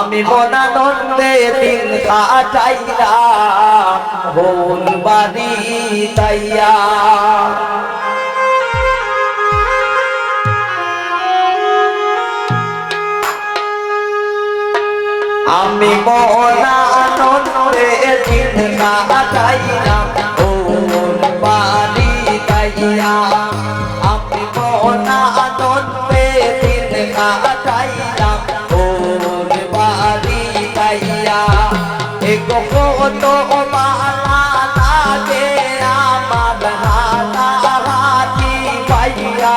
আমি মনানন্দে দিন কাটাইলাম ভুল বাড়ি তাইয়া আমি মনানন্দে দিন কাটাইলাম ভুল বাড়ি তাইয়া আমি মনানন্দে দিন কাটাইলাম ভুল বাড়ি তাইয়া এগো কত মালা লাগে আমার হাতি পাইয়া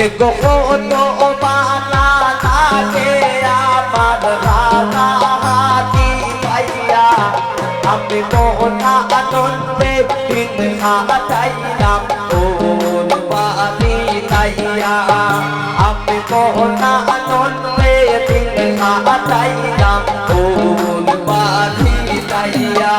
এগো কত মালা লাগে আমার হাতি পাইয়া আমি মনানন্দে দিন কাটাইলাম ভুল বাড়ি তাইয়া আমি মনানন্দে দিন কাটাইলাম ভুল বাড়ি তাইয়া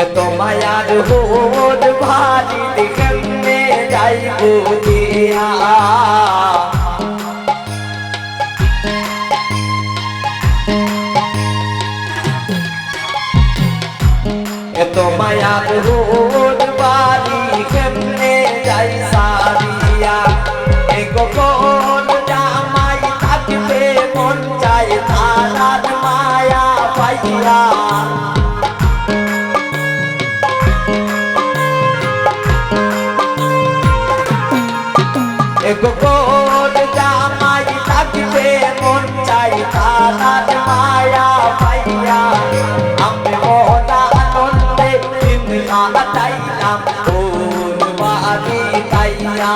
এত মায়ার হোদ ভারি কেমনে যাইব দিয়া এত মায়ার হোদ ভারি কেমনে যাই সারিয়া এগো কোন জামাই থাকবে মন চাই তারার মায়া পাইয়া এগো কোন জামাই থাকবে মন চাই তারার মায়া পাইয়া আমি মনানন্দে দিন কাটাইলাম ভুল বাড়ি তাইয়া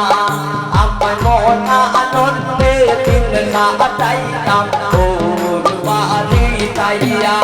আমি মনানন্দে দিন কাটাইলাম ভুল বাড়ি তাইয়া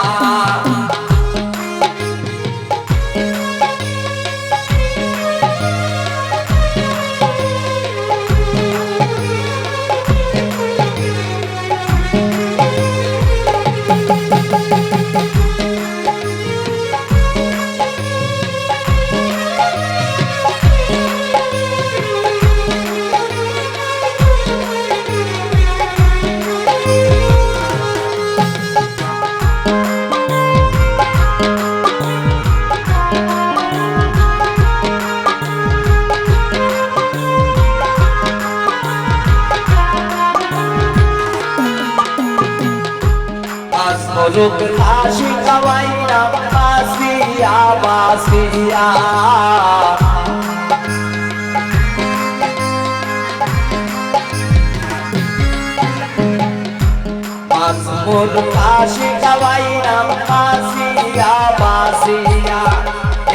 রূপ হাসি খাওয়াইলাম বাসিয়া বাসিয়া মোর হাসি খাওয়াইলাম বাসিয়া বাসিয়া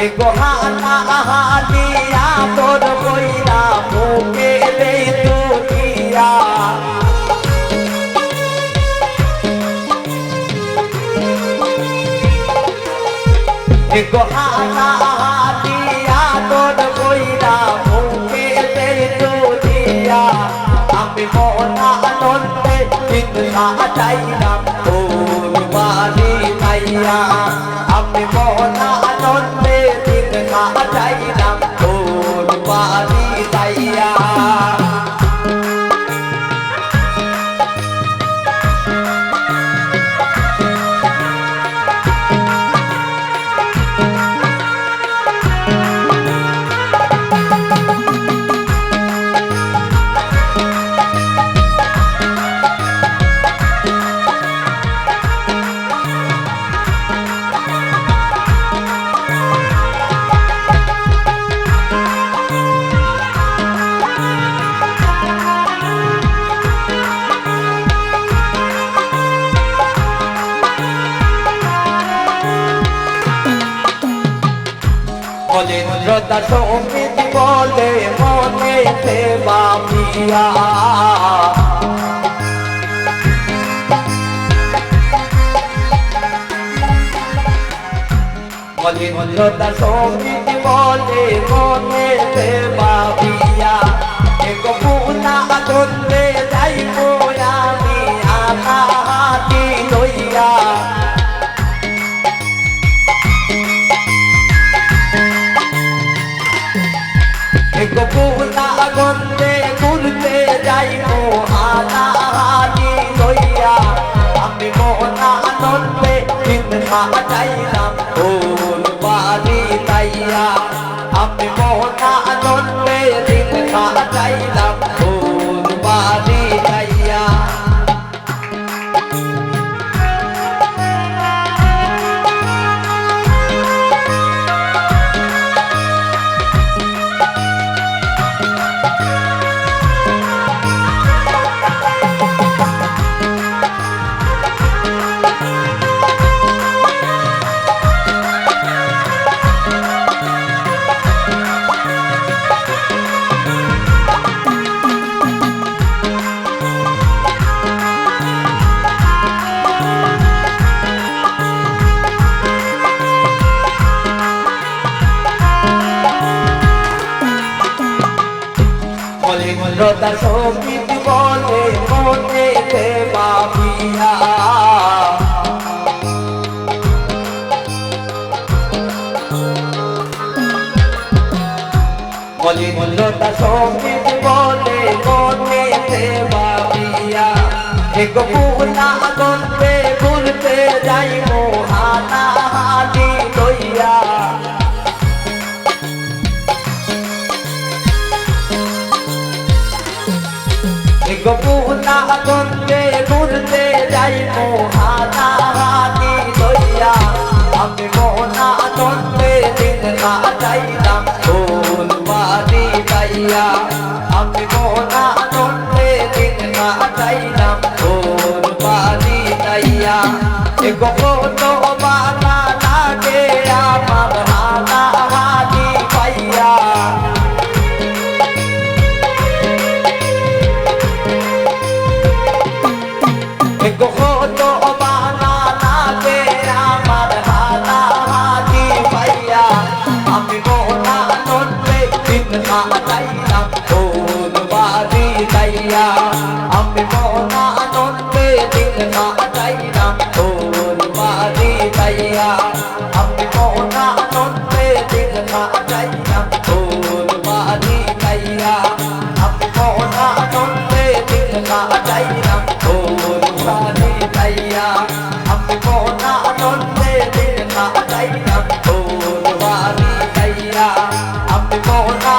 এগো হানা হাতিয়া তোর কইরা মুখে রে দুনিয়া এগো হানা হাতিয়া তোর কইরা মুখে রে দুনিয়া আমি মনানন্দে দিন কাটাইলাম ভুল বাড়ি তাইয়া আমি মনানন্দে দিন কাটাইলাম ভুল বাড়ি তাইয়া মলিন্দ্রতা সমিত বলে মনেতে বাপিয়া মলিন্দ্রতা সমিত বলে মনেতে বাপিয়া এক পুনা ধরলে যাইব আমি আনা হাতি লইয়া এক পুনা গন্ধে ঘুরতে যাইব আনা হাতি লইয়া আমি মনা আনন্দে দিন কাটাইলাম ওর বাড়ি তাইয়া আমি মনা আনন্দে দিন কাটাইলাম ওর বাড়ি তাইয়া মলিন্দ্রতা সমিত বলে মনেতে বাপিয়া মলিন্দ্রতা সমিত বলে মনেতে বাপিয়া এক পুনা গন্ধে ঘুরতে যাইব হানা হাতি লইয়া এক পুনা গন্ধে ঘুরতে যাইব হানা হাতি লইয়া আমি মনা গন্ধে দিন কাটাইলাম ওর বাড়ি তাইয়া আমি মনা গন্ধে দিন কাটাইলাম ওর বাড়ি তাইয়া এক কত বালা লাগে আমার হানা হাতি পাইয়া কত বালা লাগে আমার হানা হাতি পাইয়া আমি মনা আনন্দে দিন কাটাইলাম ওর বাড়ি তাইয়া আমি মনা আনন্দে দিন কাটাইলাম ওর বাড়ি তাইয়া আমি মনা আনন্দে দিন কাটাইলাম ওর বাড়ি তাইয়া আমি মনা আনন্দে দিন কাটাইলাম ওর বাড়ি তাইয়া আমি মনা আনন্দে দিন কাটাইলাম ওর বাড়ি তাইয়া আমি মনা